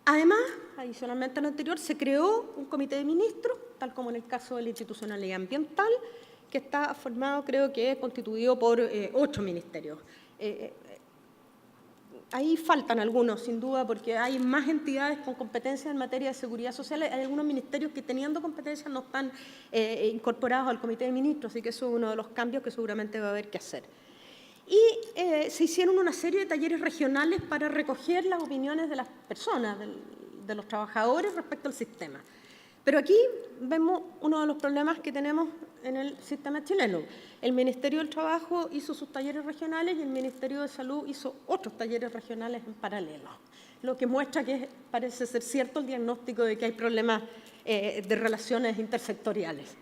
Además, adicionalmente a lo anterior, se creó un comité de ministros, tal como en el caso de la institucionalidad ambiental, que está formado, creo que es constituido por 8 ministerios. Ahí faltan algunos, sin duda, porque hay más entidades con competencias en materia de seguridad social. Hay algunos ministerios que, teniendo competencias, no están incorporados al Comité de Ministros, así que eso es uno de los cambios que seguramente va a haber que hacer. Y se hicieron una serie de talleres regionales para recoger las opiniones de las personas, de los trabajadores respecto al sistema. Pero aquí vemos uno de los problemas que tenemos en el sistema chileno. El Ministerio del Trabajo hizo sus talleres regionales y el Ministerio de Salud hizo otros talleres regionales en paralelo, lo que muestra que parece ser cierto el diagnóstico de que hay problemas de relaciones intersectoriales.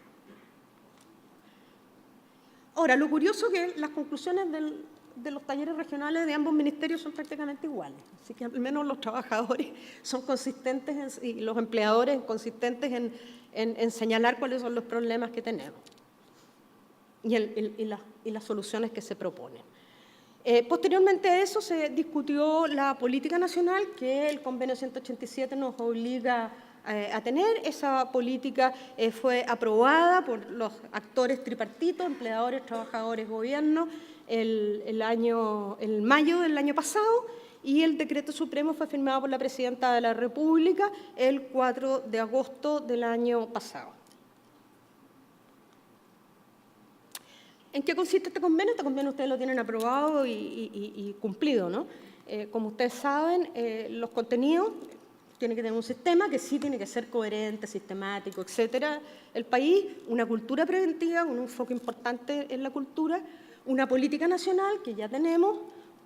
Ahora, lo curioso es que las conclusiones de los talleres regionales de ambos ministerios son prácticamente iguales, así que al menos los trabajadores son consistentes y los empleadores consistentes en señalar cuáles son los problemas que tenemos y las soluciones que se proponen. Posteriormente a eso se discutió la política nacional que el convenio 187 nos obliga a tener. Esa política fue aprobada por los actores tripartitos, empleadores, trabajadores, gobierno, el mayo del año pasado, y el decreto supremo fue firmado por la Presidenta de la República el 4 de agosto del año pasado. ¿En qué consiste este convenio? Este convenio ustedes lo tienen aprobado y cumplido, ¿no? Como ustedes saben, los contenidos tienen que tener un sistema que sí tiene que ser coherente, sistemático, etcétera. El país, una cultura preventiva, un enfoque importante en la cultura, una política nacional que ya tenemos,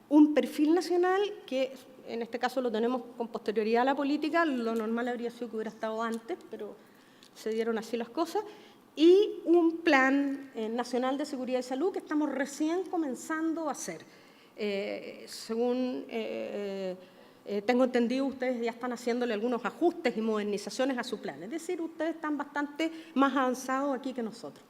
un perfil nacional que en este caso lo tenemos con posterioridad a la política, lo normal habría sido que hubiera estado antes, pero se dieron así las cosas, y un plan nacional de seguridad y salud que estamos recién comenzando a hacer. Según tengo entendido, ustedes ya están haciéndole algunos ajustes y modernizaciones a su plan. Es decir, ustedes están bastante más avanzados aquí que nosotros.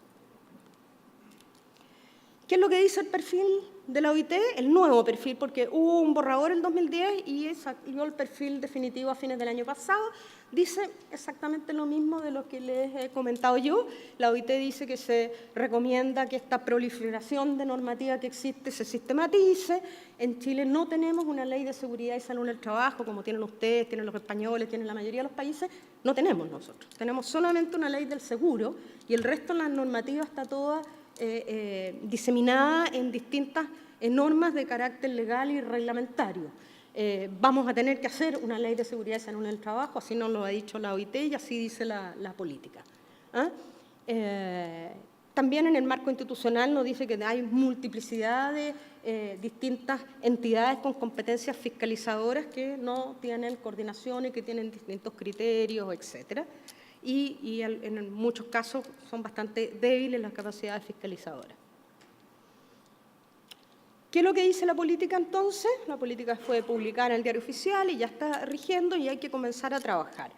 ¿Qué es lo que dice el perfil de la OIT? El nuevo perfil, porque hubo un borrador en 2010 y salió el perfil definitivo a fines del año pasado. Dice exactamente lo mismo de lo que les he comentado yo. La OIT dice que se recomienda que esta proliferación de normativa que existe se sistematice. En Chile no tenemos una ley de seguridad y salud en el trabajo, como tienen ustedes, tienen los españoles, tienen la mayoría de los países. No tenemos nosotros. Tenemos solamente una ley del seguro y el resto de la normativa está toda diseminada en distintas normas de carácter legal y reglamentario. Vamos a tener que hacer una ley de seguridad y salud en el trabajo, así nos lo ha dicho la OIT y así dice la política. También en el marco institucional nos dice que hay multiplicidad de distintas entidades con competencias fiscalizadoras que no tienen coordinación y que tienen distintos criterios, etcétera. Y en muchos casos son bastante débiles las capacidades fiscalizadoras. ¿Qué es lo que dice la política entonces? La política fue publicada en el Diario Oficial y ya está rigiendo y hay que comenzar a trabajar.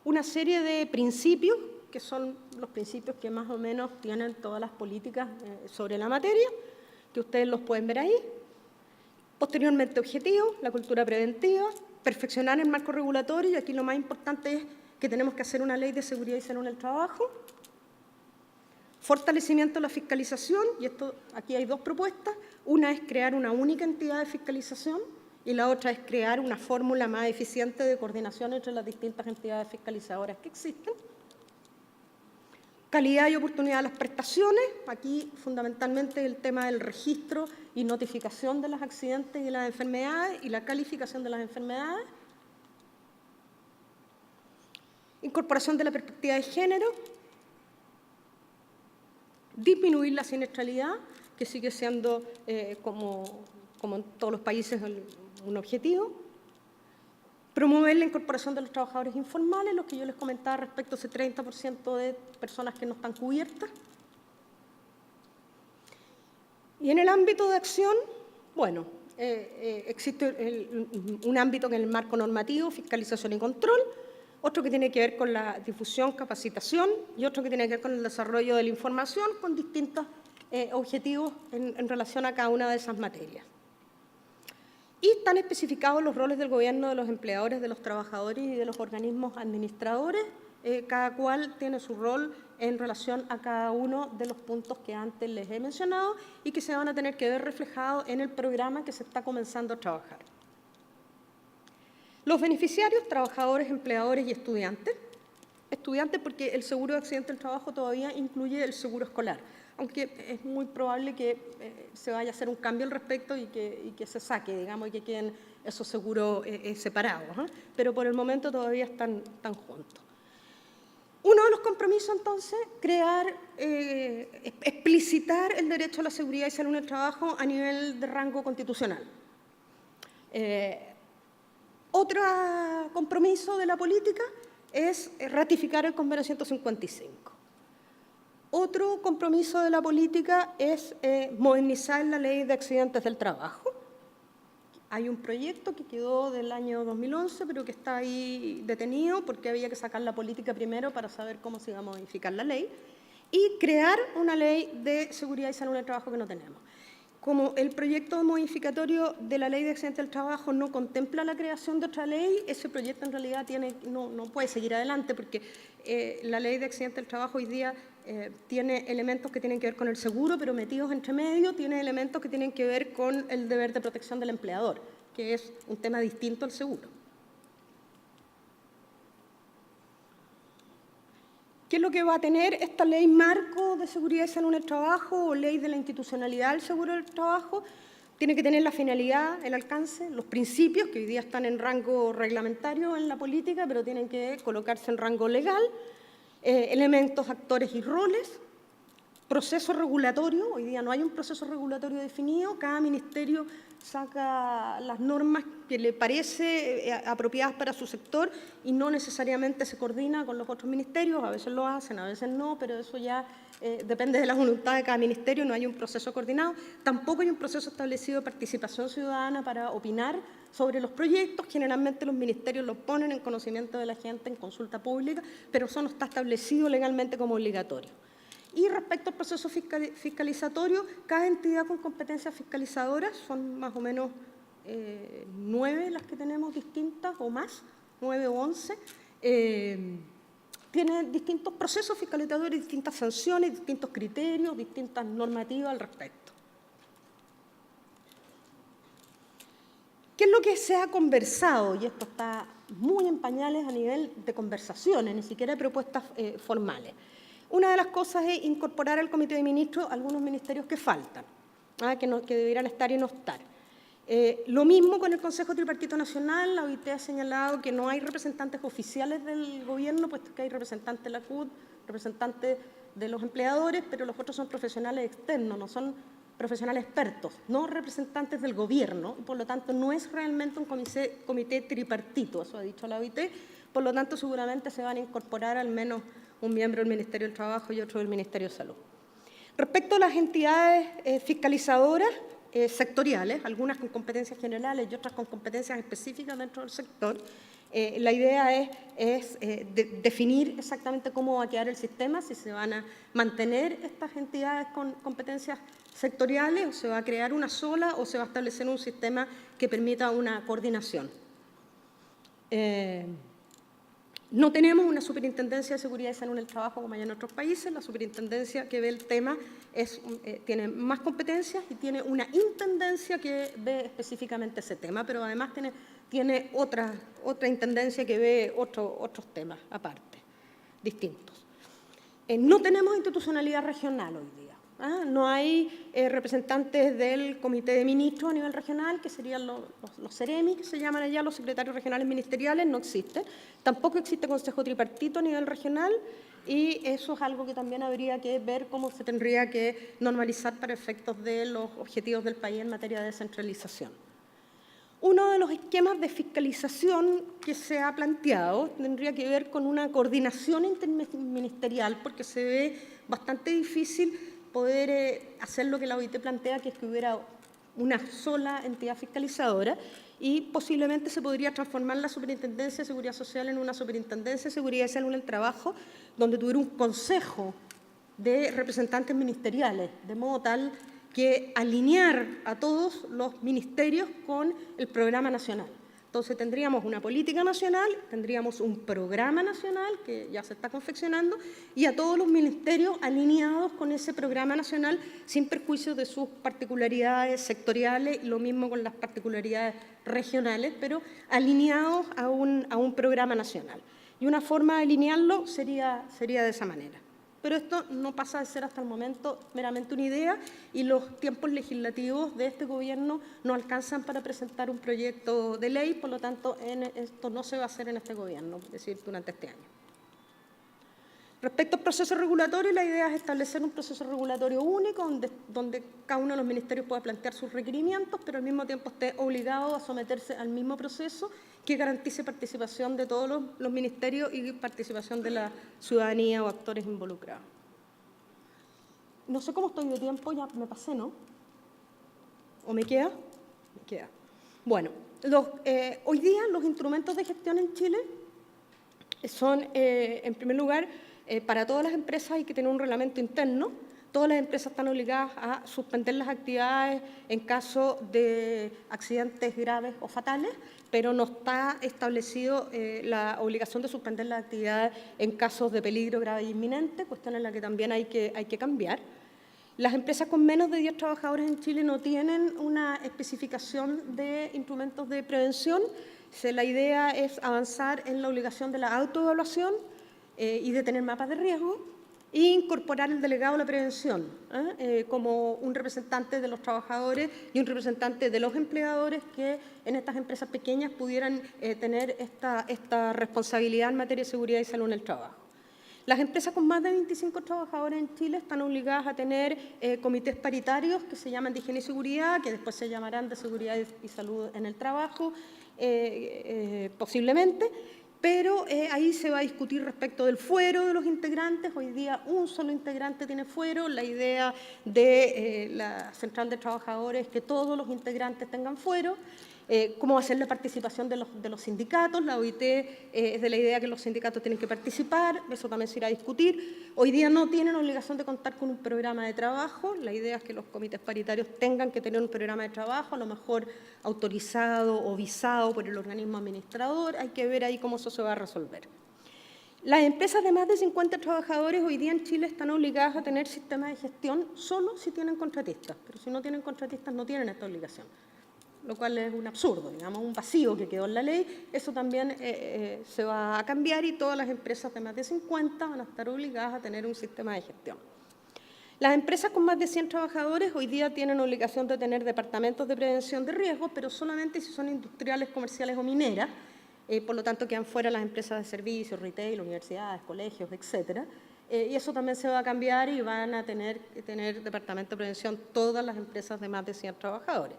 Una serie de principios, que son los principios que más o menos tienen todas las políticas sobre la materia, que ustedes los pueden ver ahí. Posteriormente, objetivos, la cultura preventiva, perfeccionar el marco regulatorio, y aquí lo más importante es que tenemos que hacer una ley de seguridad y salud en el trabajo. Fortalecimiento de la fiscalización, y esto aquí hay dos propuestas. Una es crear una única entidad de fiscalización y la otra es crear una fórmula más eficiente de coordinación entre las distintas entidades fiscalizadoras que existen. Calidad y oportunidad de las prestaciones, aquí fundamentalmente el tema del registro y notificación de los accidentes y las enfermedades y la calificación de las enfermedades. Incorporación de la perspectiva de género, disminuir la siniestralidad, que sigue siendo, como en todos los países, un objetivo. Promover la incorporación de los trabajadores informales, los que yo les comentaba respecto a ese 30% de personas que no están cubiertas. Y en el ámbito de acción, bueno, existe un ámbito que es el marco normativo, fiscalización y control, otro que tiene que ver con la difusión, capacitación, y otro que tiene que ver con el desarrollo de la información, con distintos objetivos en relación a cada una de esas materias. Y están especificados los roles del gobierno, de los empleadores, de los trabajadores y de los organismos administradores. Cada cual tiene su rol en relación a cada uno de los puntos que antes les he mencionado y que se van a tener que ver reflejados en el programa que se está comenzando a trabajar. Los beneficiarios, trabajadores, empleadores y estudiantes. Estudiantes porque el seguro de accidente del trabajo todavía incluye el seguro escolar, aunque es muy probable que se vaya a hacer un cambio al respecto y que se saque, digamos, y que queden esos seguros separados, pero por el momento todavía están juntos. Uno de los compromisos, entonces, explicitar el derecho a la seguridad y salud en el trabajo a nivel de rango constitucional. Otro compromiso de la política es ratificar el convenio 155. Otro compromiso de la política es modernizar la ley de accidentes del trabajo. Hay un proyecto que quedó del año 2011, pero que está ahí detenido porque había que sacar la política primero para saber cómo se iba a modificar la ley, y crear una ley de seguridad y salud en el trabajo que no tenemos. Como el proyecto modificatorio de la Ley de Accidentes del Trabajo no contempla la creación de otra ley, ese proyecto en realidad no puede seguir adelante porque la Ley de Accidentes del Trabajo hoy día tiene elementos que tienen que ver con el seguro, pero metidos entre medio, tiene elementos que tienen que ver con el deber de protección del empleador, que es un tema distinto al seguro. ¿Qué es lo que va a tener esta ley marco de seguridad y salud en el trabajo o ley de la institucionalidad del seguro del trabajo? Tiene que tener la finalidad, el alcance, los principios, que hoy día están en rango reglamentario en la política, pero tienen que colocarse en rango legal, elementos, actores y roles, proceso regulatorio. Hoy día no hay un proceso regulatorio definido, cada ministerio saca las normas que le parece apropiadas para su sector y no necesariamente se coordina con los otros ministerios, a veces lo hacen, a veces no, pero eso ya depende de la voluntad de cada ministerio, no hay un proceso coordinado, tampoco hay un proceso establecido de participación ciudadana para opinar sobre los proyectos, generalmente los ministerios los ponen en conocimiento de la gente en consulta pública, pero eso no está establecido legalmente como obligatorio. Y respecto al proceso fiscalizatorio, cada entidad con competencias fiscalizadoras, son más o menos 9 las que tenemos distintas o más, 9 o 11, tienen distintos procesos fiscalizadores, distintas sanciones, distintos criterios, distintas normativas al respecto. ¿Qué es lo que se ha conversado? Y esto está muy en pañales a nivel de conversaciones, ni siquiera de propuestas formales. Una de las cosas es incorporar al Comité de Ministros algunos ministerios que faltan, que deberían estar y no estar. Lo mismo con el Consejo Tripartito Nacional, la OIT ha señalado que no hay representantes oficiales del gobierno, puesto que hay representantes de la CUT, representantes de los empleadores, pero los otros son profesionales externos, no son profesionales expertos, no representantes del gobierno, y por lo tanto no es realmente un comité tripartito, eso ha dicho la OIT, por lo tanto seguramente se van a incorporar al menos un miembro del Ministerio del Trabajo y otro del Ministerio de Salud. Respecto a las entidades fiscalizadoras sectoriales, algunas con competencias generales y otras con competencias específicas dentro del sector, la idea es definir exactamente cómo va a quedar el sistema, si se van a mantener estas entidades con competencias sectoriales o se va a crear una sola o se va a establecer un sistema que permita una coordinación. No tenemos una superintendencia de seguridad y salud en el trabajo como hay en otros países. La superintendencia que ve el tema tiene más competencias y tiene una intendencia que ve específicamente ese tema, pero además tiene otra intendencia que ve otros temas aparte, distintos. No tenemos institucionalidad regional hoy día. No hay representantes del Comité de Ministros a nivel regional, que serían los CEREMI, que se llaman allá, los secretarios regionales ministeriales, no existen. Tampoco existe Consejo Tripartito a nivel regional y eso es algo que también habría que ver cómo se tendría que normalizar para efectos de los objetivos del país en materia de descentralización. Uno de los esquemas de fiscalización que se ha planteado tendría que ver con una coordinación interministerial, porque se ve bastante difícil poder hacer lo que la OIT plantea, que es que hubiera una sola entidad fiscalizadora y posiblemente se podría transformar la Superintendencia de Seguridad Social en una Superintendencia de Seguridad y Salud en el Trabajo, donde tuviera un consejo de representantes ministeriales, de modo tal que alinear a todos los ministerios con el programa nacional. Entonces tendríamos una política nacional, tendríamos un programa nacional que ya se está confeccionando y a todos los ministerios alineados con ese programa nacional sin perjuicio de sus particularidades sectoriales y lo mismo con las particularidades regionales, pero alineados a un programa nacional. Y una forma de alinearlo sería de esa manera. Pero esto no pasa de ser hasta el momento meramente una idea y los tiempos legislativos de este gobierno no alcanzan para presentar un proyecto de ley, por lo tanto esto no se va a hacer en este gobierno, es decir, durante este año. Respecto al proceso regulatorio, la idea es establecer un proceso regulatorio único donde cada uno de los ministerios pueda plantear sus requerimientos, pero al mismo tiempo esté obligado a someterse al mismo proceso que garantice participación de todos los ministerios y participación de la ciudadanía o actores involucrados. No sé cómo estoy de tiempo, ya me pasé, ¿no? ¿O me queda? Me queda. Bueno, hoy día los instrumentos de gestión en Chile son, en primer lugar, para todas las empresas hay que tener un reglamento interno todas las empresas están obligadas a suspender las actividades en caso de accidentes graves o fatales, pero no está establecido la obligación de suspender las actividades en casos de peligro grave e inminente, cuestión en la que también hay que cambiar. Las empresas con menos de 10 trabajadores en Chile no tienen una especificación de instrumentos de prevención. La idea es avanzar en la obligación de la autoevaluación y de tener mapas de riesgo e incorporar el delegado de la prevención como un representante de los trabajadores y un representante de los empleadores que en estas empresas pequeñas pudieran tener esta responsabilidad en materia de seguridad y salud en el trabajo. Las empresas con más de 25 trabajadores en Chile están obligadas a tener comités paritarios que se llaman de higiene y seguridad, que después se llamarán de seguridad y salud en el trabajo, posiblemente, pero ahí se va a discutir respecto del fuero de los integrantes. Hoy día un solo integrante tiene fuero. La idea de la Central de Trabajadores es que todos los integrantes tengan fuero. ¿Cómo va a ser la participación de los sindicatos? La OIT es de la idea que los sindicatos tienen que participar, eso también se irá a discutir. Hoy día no tienen obligación de contar con un programa de trabajo, la idea es que los comités paritarios tengan que tener un programa de trabajo, a lo mejor autorizado o visado por el organismo administrador, hay que ver ahí cómo eso se va a resolver. Las empresas de más de 50 trabajadores hoy día en Chile están obligadas a tener sistemas de gestión solo si tienen contratistas, pero si no tienen contratistas no tienen esta obligación, lo cual es un absurdo, digamos, un vacío que quedó en la ley. Eso también se va a cambiar y todas las empresas de más de 50 van a estar obligadas a tener un sistema de gestión. Las empresas con más de 100 trabajadores hoy día tienen obligación de tener departamentos de prevención de riesgos, pero solamente si son industriales, comerciales o mineras, por lo tanto quedan fuera las empresas de servicios, retail, universidades, colegios, etcétera. Y eso también se va a cambiar y van a tener que tener departamento de prevención todas las empresas de más de 100 trabajadores.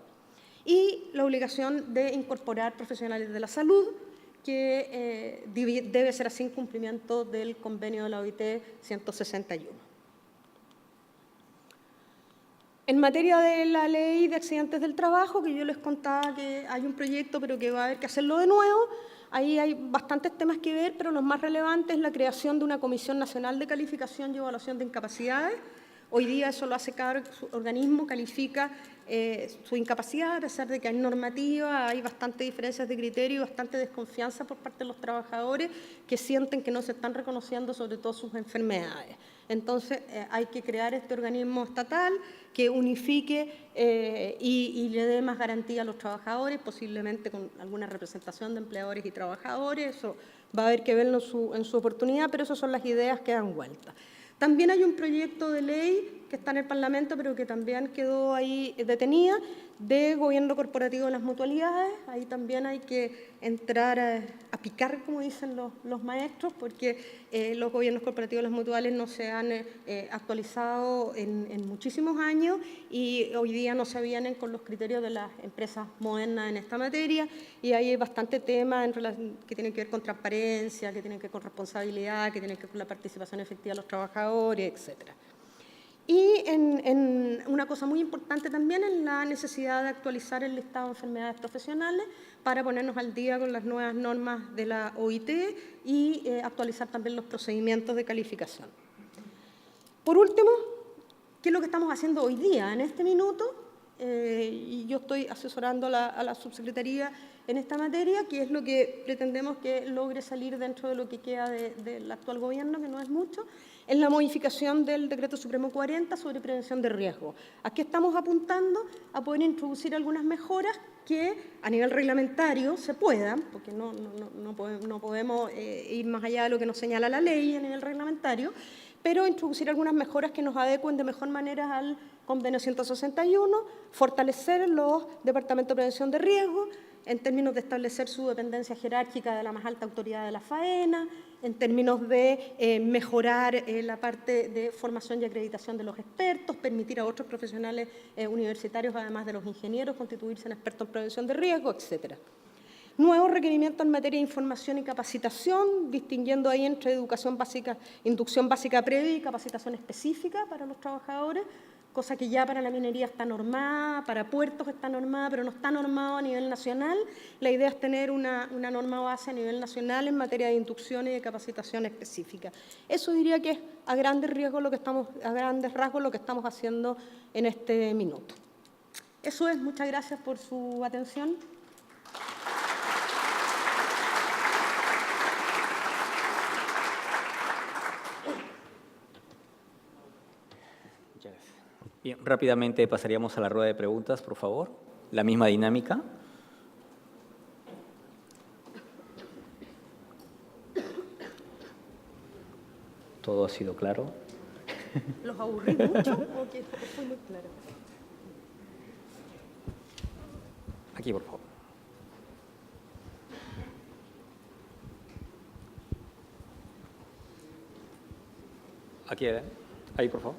Y la obligación de incorporar profesionales de la salud, que debe ser así en cumplimiento del convenio de la OIT 161. En materia de la ley de accidentes del trabajo, que yo les contaba que hay un proyecto, pero que va a haber que hacerlo de nuevo, ahí hay bastantes temas que ver, pero los más relevantes es la creación de una Comisión Nacional de Calificación y Evaluación de Incapacidades. Hoy día eso lo hace cada organismo, califica su incapacidad, a pesar de que hay normativa, hay bastantes diferencias de criterio y bastante desconfianza por parte de los trabajadores que sienten que no se están reconociendo sobre todo sus enfermedades. Entonces hay que crear este organismo estatal que unifique y le dé más garantía a los trabajadores, posiblemente con alguna representación de empleadores y trabajadores. Eso va a haber que verlo en su oportunidad, pero esas son las ideas que dan vuelta. También hay un proyecto de ley que está en el Parlamento, pero que también quedó ahí detenida, de gobierno corporativo de las mutualidades. Ahí también hay que entrar a picar, como dicen los maestros, porque los gobiernos corporativos de las mutuales no se han actualizado en muchísimos años y hoy día no se vienen con los criterios de las empresas modernas en esta materia, y ahí hay bastante tema que tienen que ver con transparencia, que tienen que ver con responsabilidad, que tienen que ver con la participación efectiva de los trabajadores, etcétera. Y en una cosa muy importante también es la necesidad de actualizar el listado de enfermedades profesionales para ponernos al día con las nuevas normas de la OIT y actualizar también los procedimientos de calificación. Por último, ¿qué es lo que estamos haciendo hoy día? En este minuto, y yo estoy asesorando a la subsecretaría en esta materia, que es lo que pretendemos que logre salir dentro de lo que queda del actual gobierno, que no es mucho, es la modificación del Decreto Supremo 40 sobre prevención de riesgo. Aquí estamos apuntando a poder introducir algunas mejoras que a nivel reglamentario se puedan, porque no podemos ir más allá de lo que nos señala la ley a nivel reglamentario, pero introducir algunas mejoras que nos adecuen de mejor manera al convenio 161, fortalecer los departamentos de prevención de riesgo, en términos de establecer su dependencia jerárquica de la más alta autoridad de la faena, en términos de mejorar la parte de formación y acreditación de los expertos, permitir a otros profesionales universitarios, además de los ingenieros, constituirse en expertos en prevención de riesgo, etc. Nuevos requerimientos en materia de información y capacitación, distinguiendo ahí entre educación básica, inducción básica previa y capacitación específica para los trabajadores, cosa que ya para la minería está normada, para puertos está normada, pero no está normado a nivel nacional. La idea es tener una norma base a nivel nacional en materia de inducción y de capacitación específica. Eso diría que es a grandes rasgos lo que estamos haciendo en este minuto. Eso es, muchas gracias por su atención. Bien, rápidamente pasaríamos a la rueda de preguntas, por favor. La misma dinámica. ¿Todo ha sido claro? ¿Los aburrí mucho o que fue muy claro? Aquí, por favor. Aquí, ahí, por favor.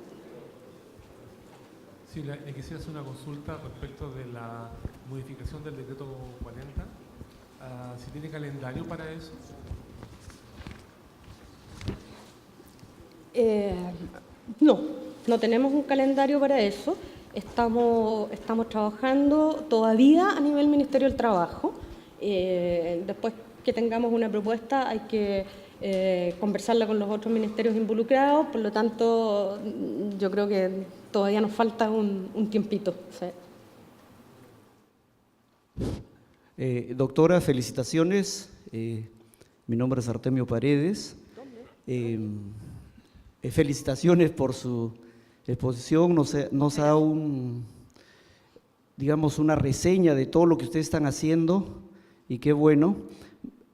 Sí, le quisiera hacer una consulta respecto de la modificación del decreto 40. ¿Si tiene calendario para eso? No tenemos un calendario para eso. Estamos trabajando todavía a nivel Ministerio del Trabajo. Después que tengamos una propuesta hay que conversarla con los otros ministerios involucrados, por lo tanto yo creo que todavía nos falta un tiempito. ¿Sí? Doctora, felicitaciones. Mi nombre es Artemio Paredes. Felicitaciones por su exposición. Nos ha dado una reseña de todo lo que ustedes están haciendo y qué bueno.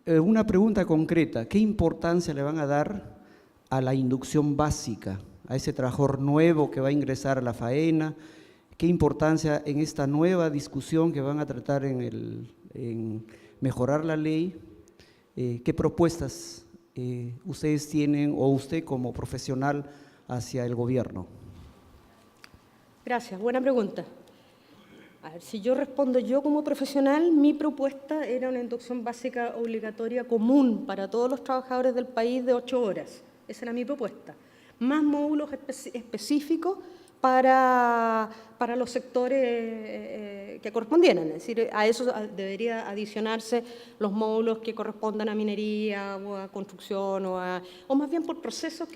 Una pregunta concreta, ¿qué importancia le van a dar a la inducción básica, a ese trabajador nuevo que va a ingresar a la faena? ¿Qué importancia en esta nueva discusión que van a tratar en mejorar la ley? ¿Qué propuestas ustedes tienen o usted como profesional hacia el gobierno? Gracias, buena pregunta. A ver, si yo respondo yo como profesional, mi propuesta era una inducción básica obligatoria común para todos los trabajadores del país de 8 horas. Esa era mi propuesta. Más módulos específicos para los sectores que correspondieran. Es decir, a eso debería adicionarse los módulos que correspondan a minería o a construcción o más bien por procesos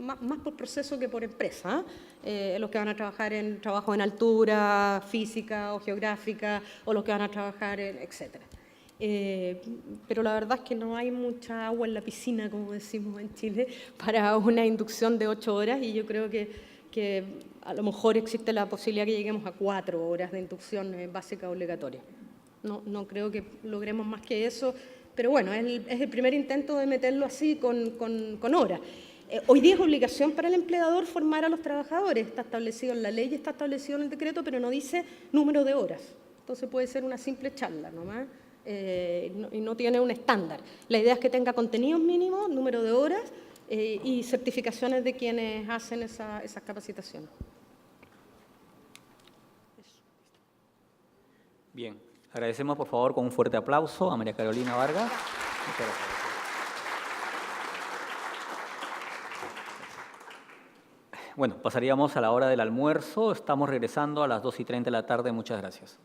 más por proceso que por empresa. Los que van a trabajar en trabajo en altura, física o geográfica, o los que van a trabajar en etcétera. Pero la verdad es que no hay mucha agua en la piscina, como decimos en Chile, para una inducción de 8 horas, y yo creo que a lo mejor existe la posibilidad que lleguemos a 4 horas de inducción básica obligatoria. No creo que logremos más que eso, pero bueno, es el primer intento de meterlo así con horas. Hoy día es obligación para el empleador formar a los trabajadores, está establecido en la ley, está establecido en el decreto, pero no dice número de horas. Entonces puede ser una simple charla nomás. Y no tiene un estándar. La idea es que tenga contenidos mínimos, número de horas y certificaciones de quienes hacen esas capacitaciones. Bien, agradecemos por favor con un fuerte aplauso a María Carolina Vargas. Muchas gracias. Bueno, pasaríamos a la hora del almuerzo. Estamos regresando a las 2:30 de la tarde. Muchas gracias.